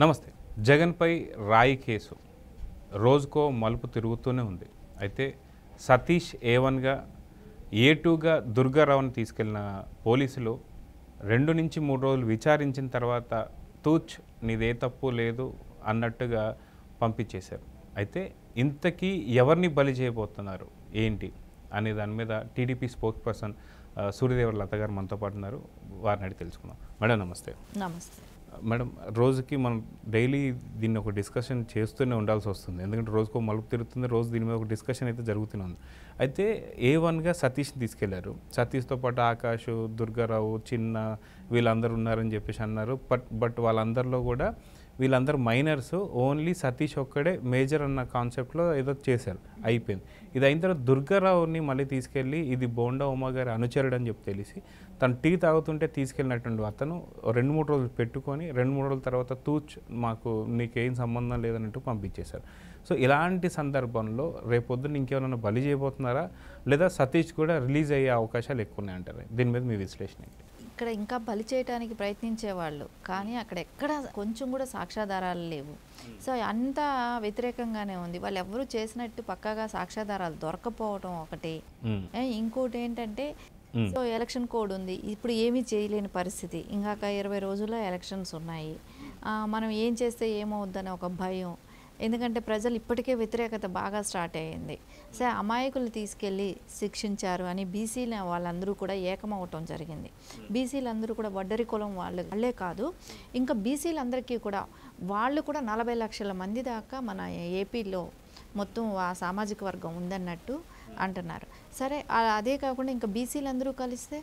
నమస్తే. జగన్పై రాయి కేసు రోజుకో మలుపు తిరుగుతూనే ఉంది. అయితే సతీష్ A1గా A2గా దుర్గారావుని తీసుకెళ్లిన పోలీసులు 2 నుంచి 3 రోజులు విచారించిన తర్వాత తూచ్ నీదే తప్పు లేదు అన్నట్టుగా పంపించేశారు. అయితే ఇంతకీ ఎవరిని బలి చేయబోతున్నారు ఏంటి అనే దాని మీద టీడీపీ స్పోక్స్ పర్సన్ సూర్యదేవర లత గారు మనతో పాటు ఉన్నారు. వారిని అడిగి తెలుసుకుందాం. మేడం నమస్తే. నమస్తే మేడం, రోజుకి మనం డైలీ దీన్ని ఒక డిస్కషన్ చేస్తూనే ఉండాల్సి వస్తుంది. ఎందుకంటే రోజుకో మలుపు తిరుగుతుంది, రోజు దీని మీద ఒక డిస్కషన్ అయితే జరుగుతూనే ఉంది. అయితే A1గా సతీష్ని తీసుకెళ్లారు. సతీష్తో పాటు ఆకాష్, దుర్గారావు, చిన్న వీళ్ళందరూ ఉన్నారని చెప్పేసి అన్నారు. బట్ వాళ్ళందరిలో కూడా వీళ్ళందరూ మైనర్స్, ఓన్లీ సతీష్ ఒక్కడే మేజర్ అన్న కాన్సెప్ట్లో ఏదో చేశారు, అయిపోయింది. ఇది అయిన తర్వాత దుర్గారావుని మళ్ళీ తీసుకెళ్ళి ఇది బోండా ఉమా గారి అనుచరుడు అని చెప్పి తెలిసి తను టీ తాగుతుంటే తీసుకెళ్ళినటువంటి అతను 2-3 రోజులు పెట్టుకొని 2-3 రోజుల తర్వాత తూచ్ మాకు నీకేం సంబంధం లేదన్నట్టు పంపించేశారు. సో ఇలాంటి సందర్భంలో రేపొద్దున ఇంకేమైనా బలి చేయబోతున్నారా, లేదా సతీష్ కూడా రిలీజ్ అయ్యే అవకాశాలు ఎక్కువ ఉన్నాయంటారు? దీని మీద మీ విశ్లేషణ ఏంటి? ఇక్కడ ఇంకా బలి చేయడానికి ప్రయత్నించేవాళ్ళు, కానీ అక్కడ ఎక్కడ కొంచెం కూడా సాక్ష్యాధారాలు లేవు. సో అంతా వ్యతిరేకంగానే ఉంది. వాళ్ళు ఎవరు చేసినట్టు పక్కాగా సాక్ష్యాధారాలు దొరకపోవడం ఒకటి. ఇంకోటి ఏంటంటే సో ఎలక్షన్ కోడ్ ఉంది, ఇప్పుడు ఏమీ చేయలేని పరిస్థితి. ఇంకాక 20 రోజుల్లో ఎలక్షన్స్ ఉన్నాయి. మనం ఏం చేస్తే ఏమవుద్దని ఒక భయం. ఎందుకంటే ప్రజలు ఇప్పటికే వ్యతిరేకత బాగా స్టార్ట్ అయ్యింది. సో అమాయకులు తీసుకెళ్ళి శిక్షించారు అని బీసీల వాళ్ళందరూ కూడా ఏకమవటం జరిగింది. బీసీలందరూ కూడా వడ్డరి కులం వాళ్ళే కాదు, ఇంకా బీసీలందరికీ కూడా వాళ్ళు కూడా 40 లక్షల మంది దాకా మన ఏపీలో మొత్తం ఆ సామాజిక వర్గం ఉందన్నట్టు అంటున్నారు. సరే, అదే కాకుండా ఇంకా బీసీలందరూ కలిస్తే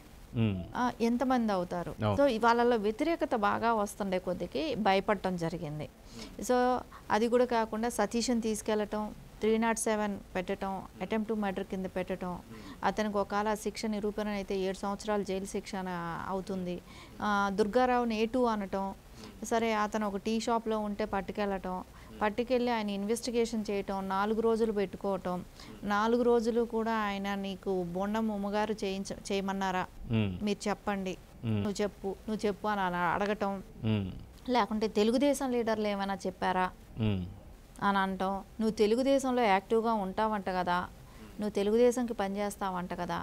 ఎంతమంది అవుతారు? సో వాళ్ళలో వ్యతిరేకత బాగా వస్తుండే కొద్దికి భయపడటం జరిగింది. సో అది కూడా కాకుండా సతీష్ని తీసుకెళ్ళటం, 307 పెట్టడం, అటెంప్ట్ టు మర్డర్ కింద పెట్టడం, అతనికి ఒకవేళ శిక్ష నిరూపణ అయితే 7 సంవత్సరాలు జైలు శిక్ష అవుతుంది. దుర్గారావుని A2 అనటం, సరే అతను ఒక టీ షాప్లో ఉంటే పట్టుకెళ్ళి ఆయన ఇన్వెస్టిగేషన్ చేయటం, 4 రోజులు పెట్టుకోవటం, 4 రోజులు కూడా ఆయన నీకు బొండం ఉమ్మగారు చేయమన్నారా, మీరు చెప్పండి, నువ్వు చెప్పు అని అడగటం, లేకుంటే తెలుగుదేశం లీడర్లు ఏమైనా చెప్పారా అని అంటాం. నువ్వు తెలుగుదేశంలో యాక్టివ్గా ఉంటావంట కదా, నువ్వు తెలుగుదేశంకి పనిచేస్తావంట కదా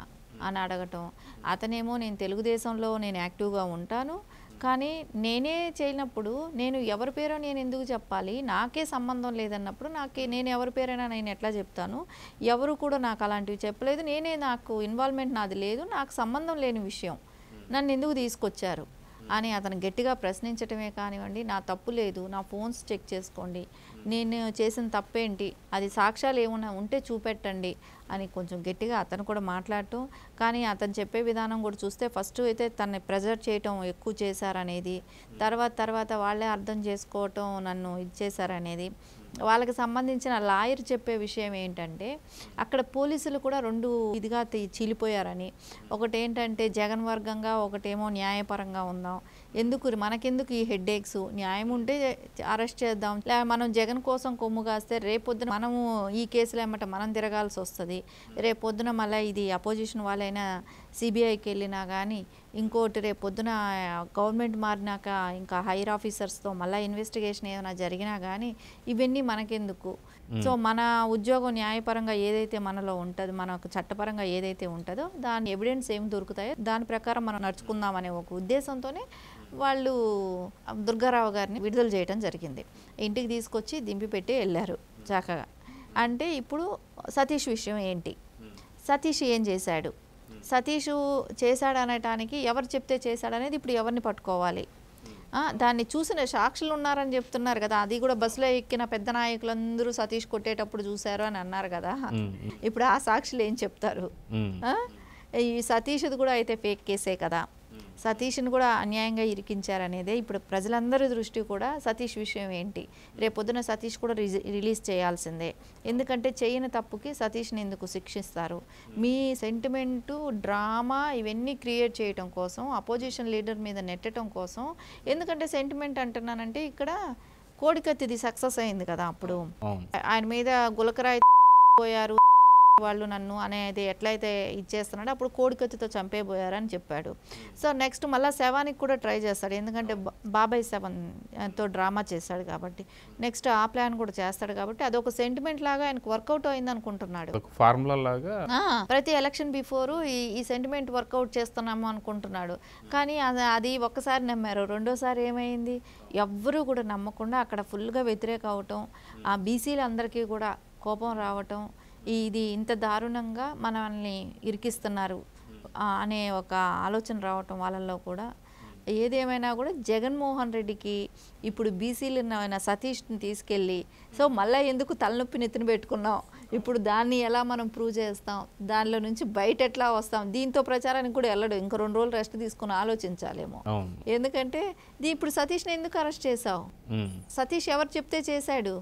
అని అడగటం. అతనేమో నేను తెలుగుదేశంలో యాక్టివ్గా ఉంటాను, కానీ నేనే చేయనప్పుడు నేను ఎవరి పేరో నేను ఎందుకు చెప్పాలి, నాకే సంబంధం లేదన్నప్పుడు నేను ఎవరి పేరైనా నేను ఎట్లా చెప్తాను, ఎవరు కూడా నాకు అలాంటివి చెప్పలేదు, నాకు ఇన్వాల్వ్మెంట్ నాది లేదు, నాకు సంబంధం లేని విషయం నన్ను ఎందుకు తీసుకొచ్చారు అని అతను గట్టిగా ప్రశ్నించటమే కానివ్వండి. నా తప్పు లేదు, నా ఫోన్స్ చెక్ చేసుకోండి, నేను చేసిన తప్పేంటి, అది సాక్ష్యాలు ఏమైనా ఉంటే చూపెట్టండి అని కొంచెం గట్టిగా అతను కూడా మాట్లాడటం. కానీ అతను చెప్పే విధానం కూడా చూస్తే ఫస్ట్ అయితే తనని ప్రెజర్ చేయటం ఎక్కువ చేశారనేది, తర్వాత వాళ్ళే అర్థం చేసుకోవటం నన్ను ఇది చేశారనేది. వాళ్ళకి సంబంధించిన లాయర్ చెప్పే విషయం ఏంటంటే అక్కడ పోలీసులు కూడా 2 ఇదిగా చీలిపోయారని. ఒకటేంటంటే జగన్ వర్గంగా, ఒకటేమో న్యాయపరంగా ఉందాం, మనకెందుకు ఈ హెడ్ ఏక్స్, న్యాయం ఉంటే అరెస్ట్ చేద్దాం, మనం జగన్ కోసం కొమ్ము కాస్తే రేపొద్దున మనము ఈ కేసులు ఏమంటే మనం తిరగాల్సి వస్తుంది, రేపొద్దున మళ్ళీ ఇది అపోజిషన్ వాళ్ళైనా సిబిఐకి వెళ్ళినా కానీ, ఇంకోటి రేపొద్దున గవర్నమెంట్ మారినాక ఇంకా హైర్ ఆఫీసర్స్తో మళ్ళీ ఇన్వెస్టిగేషన్ ఏమైనా జరిగినా కానీ ఇవన్నీ మనకెందుకు. సో మన ఉద్యోగం న్యాయపరంగా ఏదైతే మనలో ఉంటుందో, మనకు చట్టపరంగా ఏదైతే ఉంటుందో దాని ఎవిడెన్స్ ఏమి దొరుకుతాయో దాని ప్రకారం మనం నడుచుకుందామనే ఒక ఉద్దేశంతోనే వాళ్ళు దుర్గారావు గారిని విడుదల చేయడం జరిగింది. ఇంటికి తీసుకొచ్చి దింపి పెట్టి వెళ్ళారు చక్కగా. అంటే ఇప్పుడు సతీష్ విషయం ఏంటి, సతీష్ ఏం చేశాడు, సతీష్ చేశాడు అనటానికి ఎవరు చెప్తే చేశాడనేది ఇప్పుడు ఎవరిని పట్టుకోవాలి. దాన్ని చూసిన సాక్షులు ఉన్నారని చెప్తున్నారు కదా, అది కూడా బస్సులో ఎక్కిన పెద్ద నాయకులందరూ సతీష్ కొట్టేటప్పుడు చూశారు అని అన్నారు కదా, ఇప్పుడు ఆ సాక్షులు ఏం చెప్తారు? ఈ సతీష్ది కూడా అయితే ఫేక్ కేసే కదా, సతీష్ని కూడా అన్యాయంగా ఇరికించారనేదే ఇప్పుడు ప్రజలందరి దృష్టి కూడా. సతీష్ విషయం ఏంటి, రేపొద్దున సతీష్ కూడా రిలీజ్ చేయాల్సిందే, ఎందుకంటే చేయని తప్పుకి సతీష్ని ఎందుకు శిక్షిస్తారు? మీ సెంటిమెంటు, డ్రామా ఇవన్నీ క్రియేట్ చేయటం కోసం, అపోజిషన్ లీడర్ మీద నెట్టడం కోసం. ఎందుకంటే సెంటిమెంట్ అంటున్నానంటే ఇక్కడ కోడికత్తిది సక్సెస్ అయింది కదా, అప్పుడు ఆయన మీద గులకరాయి పోయారు, వాళ్ళు నన్ను అనేది ఎట్లయితే ఇచ్చేస్తున్నాడో అప్పుడు కోడికత్తితో చంపేయబోయారని చెప్పాడు. సో నెక్స్ట్ మళ్ళీ శవానికి కూడా ట్రై చేస్తాడు, ఎందుకంటే బాబాయ్ శవంతో డ్రామా చేశాడు కాబట్టి నెక్స్ట్ ఆ ప్లాన్ కూడా చేస్తాడు కాబట్టి అదొక సెంటిమెంట్ లాగా ఆయనకు వర్కౌట్ అయింది అనుకుంటున్నాడు. ఫార్ములా లాగా ప్రతి ఎలక్షన్ బిఫోరు ఈ సెంటిమెంట్ వర్కౌట్ చేస్తున్నాము అనుకుంటున్నాడు. కానీ అది ఒక్కసారి నమ్మారు, రెండోసారి ఏమైంది, ఎవ్వరూ కూడా నమ్మకుండా అక్కడ ఫుల్గా వ్యతిరేక అవటం, ఆ బీసీలందరికీ కూడా కోపం రావటం, ఇది ఇంత దారుణంగా మనల్ని ఇరికిస్తున్నారు అనే ఒక ఆలోచన రావటం వాళ్ళల్లో కూడా. ఏదేమైనా కూడా జగన్మోహన్ రెడ్డికి ఇప్పుడు బీసీలు సతీష్ని తీసుకెళ్ళి సో మళ్ళీ ఎందుకు తలనొప్పి నెత్తిన పెట్టుకున్నాం, ఇప్పుడు దాన్ని ఎలా మనం ప్రూవ్ చేస్తాం, దానిలో నుంచి బయట ఎట్లా వస్తాం, దీంతో ప్రచారానికి కూడా వెళ్ళడు, ఇంకో 2 రోజులు రెస్ట్ తీసుకుని ఆలోచించాలేమో. ఎందుకంటే ఇప్పుడు సతీష్ని ఎందుకు అరెస్ట్ చేసావు, సతీష్ ఎవరు చెప్తే చేశాడు,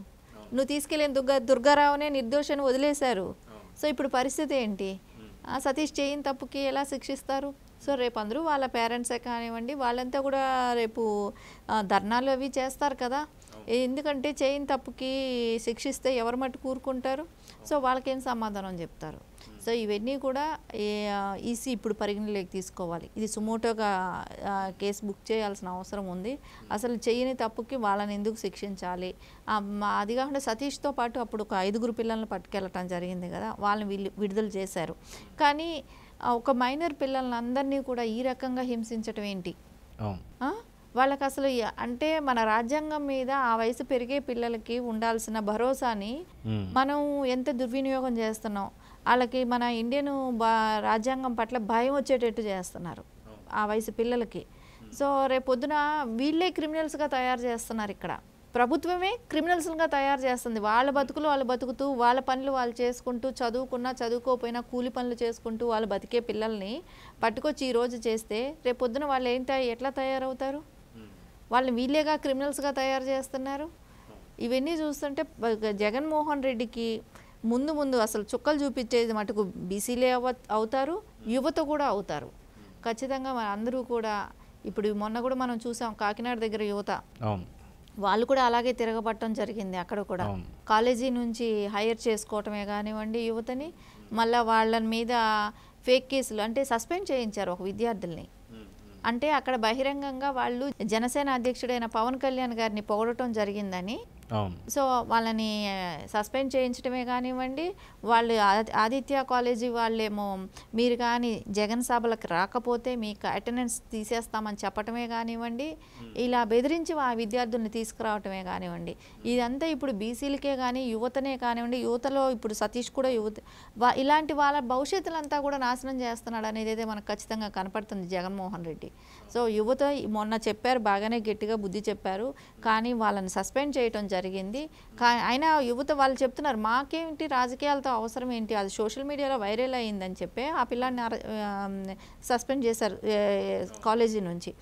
నువ్వు తీసుకెళ్ళిన దుర్గారావునే నిర్దోషని వదిలేశారు. సో ఇప్పుడు పరిస్థితి ఏంటి, సతీష్ చేయని తప్పుకి ఎలా శిక్షిస్తారు? సో రేపు అందరూ వాళ్ళ పేరెంట్సే కానివ్వండి వాళ్ళంతా కూడా రేపు ధర్నాలు అవి చేస్తారు కదా, ఎందుకంటే చేయని తప్పుకి శిక్షిస్తే ఎవరు మట్టు కూరుకుంటారు, సో వాళ్ళకేం సమాధానం చెప్తారు. సో ఇవన్నీ కూడా ఈసీ ఇప్పుడు పరిగణలోకి తీసుకోవాలి. ఇది సుమోటోగా కేసు బుక్ చేయాల్సిన అవసరం ఉంది. అసలు చేయని తప్పుకి వాళ్ళని ఎందుకు శిక్షించాలి, అది కాకుండా సతీష్తో పాటు అప్పుడు ఒక 5 పిల్లలను పట్టుకెళ్ళటం జరిగింది కదా, వాళ్ళని విడుదల చేశారు. కానీ ఒక మైనర్ పిల్లల్ని అందరినీ కూడా ఈ రకంగా హింసించటం ఏంటి, వాళ్ళకి అసలు అంటే మన రాజ్యాంగం మీద ఆ వయసు పెరిగే పిల్లలకి ఉండాల్సిన భరోసాని మనం ఎంత దుర్వినియోగం చేస్తున్నాం, వాళ్ళకి మన ఇండియన్ రాజ్యాంగం పట్ల భయం వచ్చేటట్టు చేస్తున్నారు ఆ వయసు పిల్లలకి. సో రేపొద్దున వీళ్ళే క్రిమినల్స్గా తయారు చేస్తున్నారు, ఇక్కడ ప్రభుత్వమే క్రిమినల్స్గా తయారు చేస్తుంది. వాళ్ళ బతుకులు వాళ్ళు బతుకుతూ వాళ్ళ పనులు వాళ్ళు చేసుకుంటూ చదువుకున్నా చదువుకోకపోయినా కూలి పనులు చేసుకుంటూ వాళ్ళు బతికే పిల్లల్ని పట్టుకొచ్చి ఈరోజు చేస్తే రేపొద్దున వాళ్ళు ఎట్లా తయారవుతారు, వాళ్ళని వీళ్ళేగా క్రిమినల్స్గా తయారు చేస్తున్నారు. ఇవన్నీ చూస్తుంటే జగన్మోహన్ రెడ్డికి ముందు అసలు చుక్కలు చూపించేది మటుకు బీసీలే అవుతారు, యువత కూడా అవుతారు ఖచ్చితంగా. అందరూ కూడా ఇప్పుడు మొన్న కూడా మనం చూసాం కాకినాడ దగ్గర యువత వాళ్ళు కూడా అలాగే తిరగబట్టడం జరిగింది. అక్కడ కూడా కాలేజీ నుంచి హైర్ చేసుకోవటమే కానివ్వండి యువతని, మళ్ళీ వాళ్ళ మీద ఫేక్ కేసులు అంటే సస్పెండ్ చేయించారు ఒక విద్యార్థుల్ని. అంటే అక్కడ బహిరంగంగా వాళ్ళు జనసేన అధ్యక్షుడైన పవన్ కళ్యాణ్ గారిని పొగడటం జరిగిందని సో వాళ్ళని సస్పెండ్ చేయించడమే కానివ్వండి, వాళ్ళు ఆదిత్య కాలేజీ వాళ్ళేమో మీరు కానీ జగన్ సభలకు రాకపోతే మీకు అటెండెన్స్ తీసేస్తామని చెప్పటమే కానివ్వండి, ఇలా బెదిరించి ఆ విద్యార్థుల్ని తీసుకురావటమే కానివ్వండి, ఇదంతా ఇప్పుడు బీసీలకే కానీ యువతనే కానివ్వండి, యువతలో ఇప్పుడు సతీష్ కూడా ఇలాంటి వాళ్ళ భవిష్యత్తులంతా కూడా నాశనం చేస్తున్నాడు అనేది అయితే మనకు ఖచ్చితంగా కనపడుతుంది జగన్మోహన్ రెడ్డి. సో యువత మొన్న చెప్పారు, బాగానే గట్టిగా బుద్ధి చెప్పారు, కానీ వాళ్ళని సస్పెండ్ చేయటం జరిగింది. అయినా యువత వాళ్ళు చెప్తున్నారు మాకేంటి రాజకీయాలతో అవసరం ఏంటి, అది సోషల్ మీడియాలో వైరల్ అయ్యిందని చెప్పి ఆ పిల్లాన్ని సస్పెండ్ చేశారు కాలేజీ నుంచి.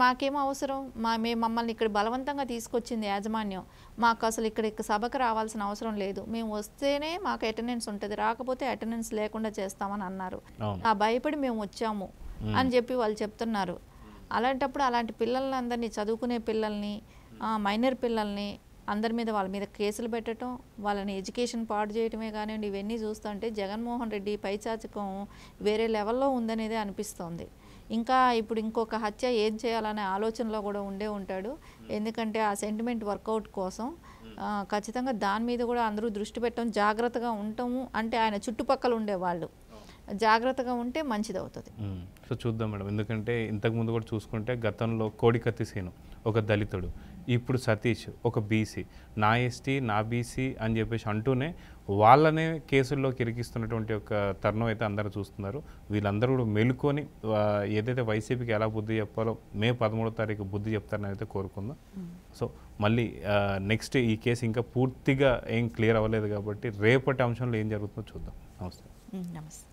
మాకేమో అవసరం, మేము మమ్మల్ని ఇక్కడ బలవంతంగా తీసుకొచ్చింది యాజమాన్యం, మాకు అసలు ఇక్కడ సభకు రావాల్సిన అవసరం లేదు, మేము వస్తేనే మాకు అటెండెన్స్ ఉంటుంది, రాకపోతే అటెండెన్స్ లేకుండా చేస్తామని అన్నారు. ఆ భయపడి మేము వచ్చాము అని చెప్పి వాళ్ళు చెప్తున్నారు. అలాంటప్పుడు అలాంటి పిల్లల్ని అందరినీ చదువుకునే పిల్లల్ని మైనర్ పిల్లల్ని అందరి మీద వాళ్ళ మీద కేసులు పెట్టడం, వాళ్ళని ఎడ్యుకేషన్ పాడు చేయటమే కానివ్వండి, ఇవన్నీ చూస్తుంటే జగన్మోహన్ రెడ్డి పైచాచకం వేరే లెవెల్లో ఉందనేది అనిపిస్తోంది. ఇంకా ఇప్పుడు ఇంకొక హత్య ఏం చేయాలనే ఆలోచనలో కూడా ఉంటాడు, ఎందుకంటే ఆ సెంటిమెంట్ వర్కౌట్ కోసం ఖచ్చితంగా దాని మీద కూడా అందరూ దృష్టి పెట్టడం, జాగ్రత్తగా ఉండటము, అంటే ఆయన చుట్టుపక్కల ఉండేవాళ్ళు జాగ్రత్తగా ఉంటే మంచిది అవుతుంది. సో చూద్దాం మేడం, ఎందుకంటే ఇంతకుముందు కూడా చూసుకుంటే గతంలో కోడికత్తి సీను ఒక దళితుడు, ఇప్పుడు సతీష్ ఒక బీసీ, నా ఎస్టీ నా బీసీ అని చెప్పేసి అంటూనే వాళ్ళనే కేసుల్లోకి ఇరికిస్తున్నటువంటి ఒక తరుణం అయితే అందరూ చూస్తున్నారు. వీళ్ళందరూ కూడా మెలుకొని ఏదైతే వైసీపీకి ఎలా బుద్ధి చెప్పాలో మే 13వ తారీఖు బుద్ధి చెప్తారని అయితే కోరుకుందాం. సో మళ్ళీ నెక్స్ట్ ఈ కేసు ఇంకా పూర్తిగా ఏం క్లియర్ అవ్వలేదు కాబట్టి రేపటి అంశంలో ఏం జరుగుతుందో చూద్దాం. నమస్తే. నమస్తే.